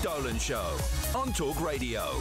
Dolan Show on talkRADIO.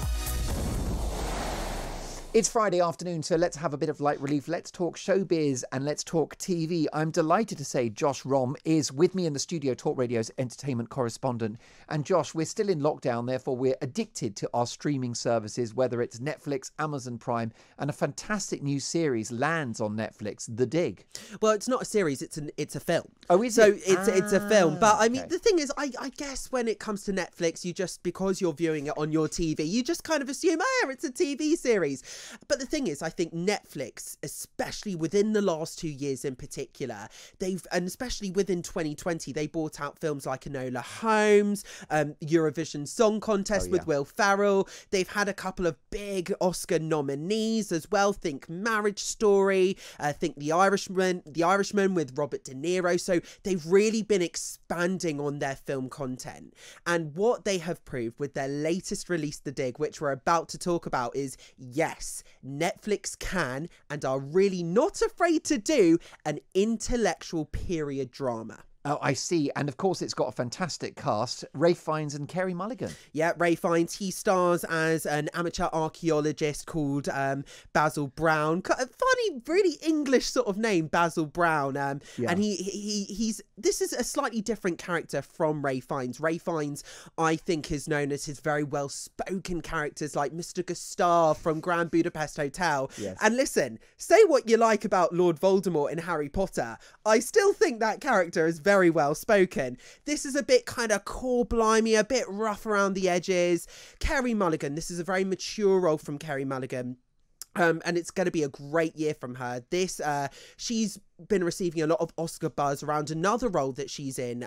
It's Friday afternoon, so let's have a bit of light relief. Let's talk showbiz and let's talk TV. I'm delighted to say Josh Rom is with me in the studio, talkRADIO's entertainment correspondent. And Josh, we're still in lockdown, therefore we're addicted to our streaming services, whether it's Netflix, Amazon Prime, and a fantastic new series lands on Netflix, The Dig. Well, it's not a series, it's a film. Oh, is it? So it's a film. But I mean, okay. the thing is, I guess when it comes to Netflix, you just, because you're viewing it on your TV, you just kind of assume, oh, it's a TV series. But the thing is, I think Netflix, especially within the last 2 years in particular, and especially within 2020, they brought out films like Enola Holmes, Eurovision Song Contest with Will Ferrell. They've had a couple of big Oscar nominees as well. Think Marriage Story, think The Irishman with Robert De Niro. So they've really been expanding on their film content. And what they have proved with their latest release, The Dig, which we're about to talk about, is yes, Netflix can and are really not afraid to do an intellectual period drama. Oh, I see. And of course, it's got a fantastic cast. Ralph Fiennes and Carey Mulligan. Yeah, Ralph Fiennes. He stars as an amateur archaeologist called Basil Brown. Funny, really English sort of name, Basil Brown. And this is a slightly different character from Ralph Fiennes. Ralph Fiennes, I think, is known as his very well-spoken characters like Mr. Gustav from Grand Budapest Hotel. Yes. And listen, say what you like about Lord Voldemort in Harry Potter, I still think that character is very well spoken. This is a bit kind of core blimey, a bit rough around the edges. Carrie Mulligan, this is a very mature role from Carrie Mulligan. And it's going to be a great year from her. She's been receiving a lot of Oscar buzz around another role that she's in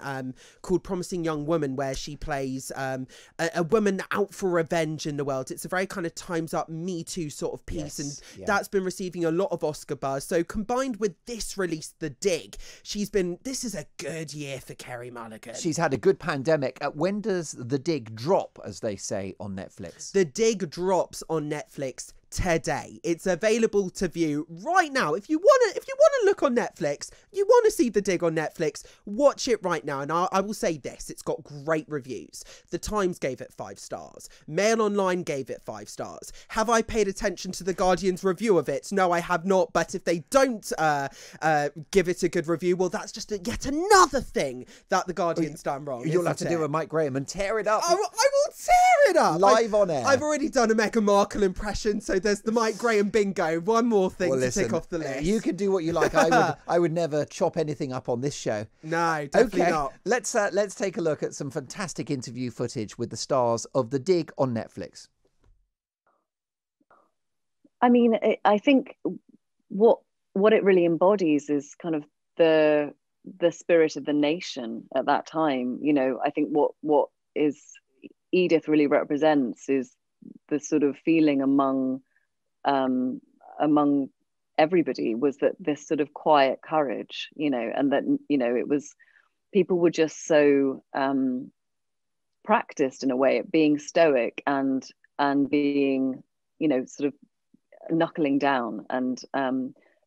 called Promising Young Woman, where she plays a woman out for revenge in the world. It's a very kind of Time's Up, Me Too sort of piece, that's been receiving a lot of Oscar buzz. So combined with this release, The Dig, this is a good year for Carey Mulligan. She's had a good pandemic. When does The Dig drop, as they say, on Netflix? The Dig drops on Netflix today. It's available to view right now. If you want to look on Netflix, you want to see The Dig on Netflix, watch it right now. And I will say this, it's got great reviews. The Times gave it 5 stars. Mail Online gave it 5 stars. Have I paid attention to The Guardian's review of it? No, I have not. But if they don't give it a good review, well, that's just yet another thing that The Guardian's done wrong. You'll have to do a Mike Graham and tear it up. I will tear it up. Live on air. I've already done a Meghan Markle impression, so there's the Mike Graham bingo. One more thing to tick off the list. You can do what you like. I would never chop anything up on this show. No, definitely not. Let's take a look at some fantastic interview footage with the stars of The Dig on Netflix. I mean, I think what it really embodies is kind of the spirit of the nation at that time. You know, I think what is Edith really represents is the sort of feeling among everybody was that this sort of quiet courage, you know, and that, you know, it was, people were just so practiced in a way at being stoic and being, you know, sort of knuckling down. And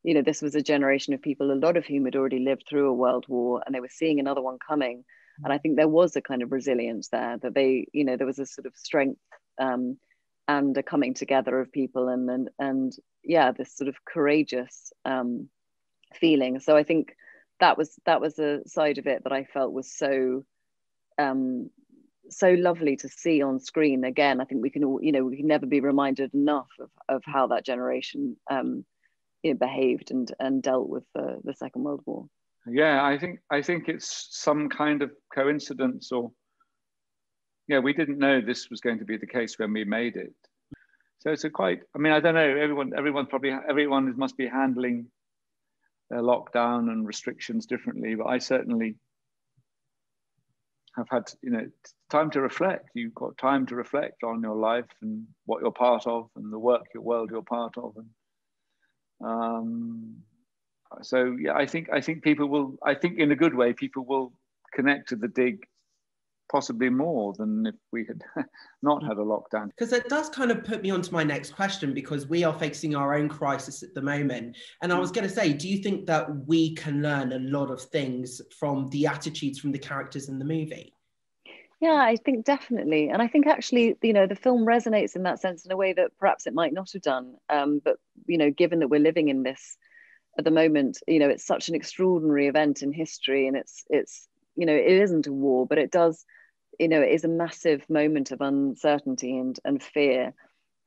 you know, this was a generation of people, a lot of whom had already lived through a world war, and they were seeing another one coming. And I think there was a kind of resilience there, that they, you know, there was a sort of strength and a coming together of people, and yeah, this sort of courageous feeling. So I think that was a side of it that I felt was so lovely to see on screen. Again, I think we can all, you know, we can never be reminded enough of how that generation you know, behaved and dealt with the Second World War. Yeah, I think it's some kind of coincidence, or yeah, we didn't know this was going to be the case when we made it. So it's a quite, I mean, I don't know, everyone must be handling their lockdown and restrictions differently, but I certainly have had, you know, time to reflect. You've got time to reflect on your life and what you're part of and the world you're part of. And so yeah, I think people will, I think in a good way, people will connect to The Dig possibly more than if we had not had a lockdown. Because it does kind of put me onto my next question, because we are facing our own crisis at the moment. And I was going to say, do you think that we can learn a lot of things from the attitudes from the characters in the movie? Yeah, I think definitely. And I think actually, the film resonates in that sense in a way that perhaps it might not have done. But, given that we're living in this at the moment, it's such an extraordinary event in history, and it's it isn't a war, but it does, it is a massive moment of uncertainty and fear.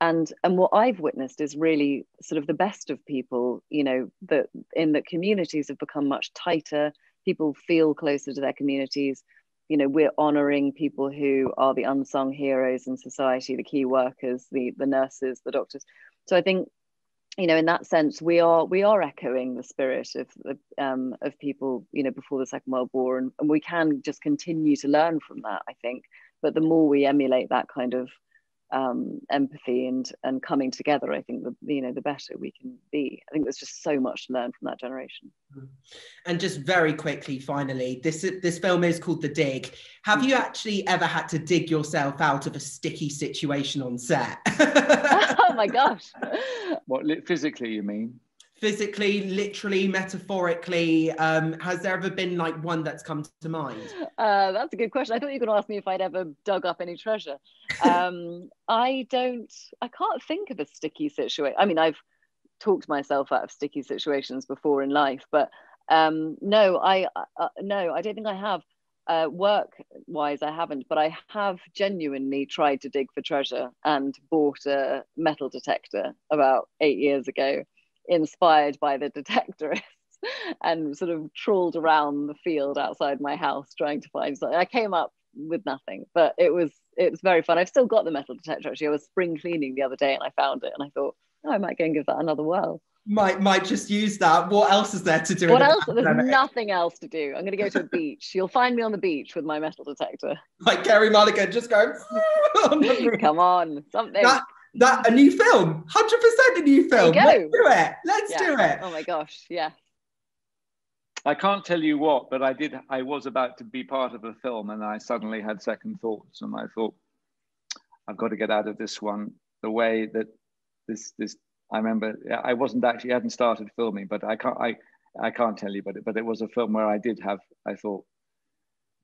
And what I've witnessed is really sort of the best of people, that in that communities have become much tighter. People feel closer to their communities. We're honoring people who are the unsung heroes in society, the key workers, the nurses, the doctors. So I think, in that sense, we are echoing the spirit of people, before the Second World War, and we can just continue to learn from that, I think. But the more we emulate that kind of empathy and coming together, I think the better we can be. I think there's just so much to learn from that generation. And just very quickly, finally, this film is called The Dig. Have you actually ever had to dig yourself out of a sticky situation on set? Oh my gosh. What, physically, you mean? Physically, literally, metaphorically, has there ever been like one that's come to mind? That's a good question. I thought you were going to ask me if I'd ever dug up any treasure. I can't think of a sticky situation. I mean, I've talked myself out of sticky situations before in life, but no, I don't think I have. Work-wise, I haven't, but I have genuinely tried to dig for treasure and bought a metal detector about 8 years ago, inspired by the detectorists, and sort of trawled around the field outside my house trying to find something. I came up with nothing, but it was very fun. I've still got the metal detector, actually. I was spring cleaning the other day and I found it, and I thought, I might go and give that another whirl. Might just use that. What else is there to do? What else? There's nothing else to do. I'm going to go to a beach. You'll find me on the beach with my metal detector. Like Carey Mulligan, just going. Come on, something. That a new film, 100% a new film. There you go. Let's do it. Oh my gosh, yeah. I can't tell you what, but I was about to be part of a film, and I suddenly had second thoughts, and I thought, I've got to get out of this one. The way that this I remember, I hadn't started filming, but I can't tell you, but it was a film where I thought,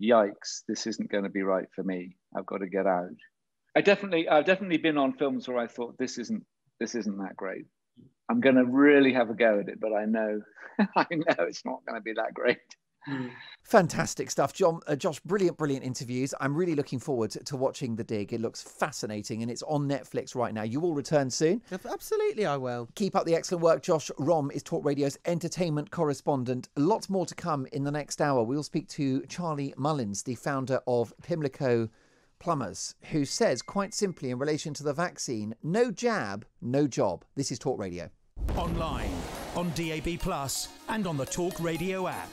yikes, this isn't going to be right for me. I've got to get out. I've definitely been on films where I thought, this isn't that great. I'm going to really have a go at it, but I know it's not going to be that great. Fantastic stuff, Josh. Brilliant interviews. I'm really looking forward to watching The Dig. It looks fascinating, and it's on Netflix right now. You will return soon? Absolutely, I will. Keep up the excellent work. Josh Rom is Talk Radio's entertainment correspondent. Lots more to come in the next hour. We'll speak to Carey Mulligan, the founder of Pimlico Plumbers, who says quite simply in relation to the vaccine, no jab, no job. This is Talk Radio. Online, on DAB+, and on the Talk Radio app.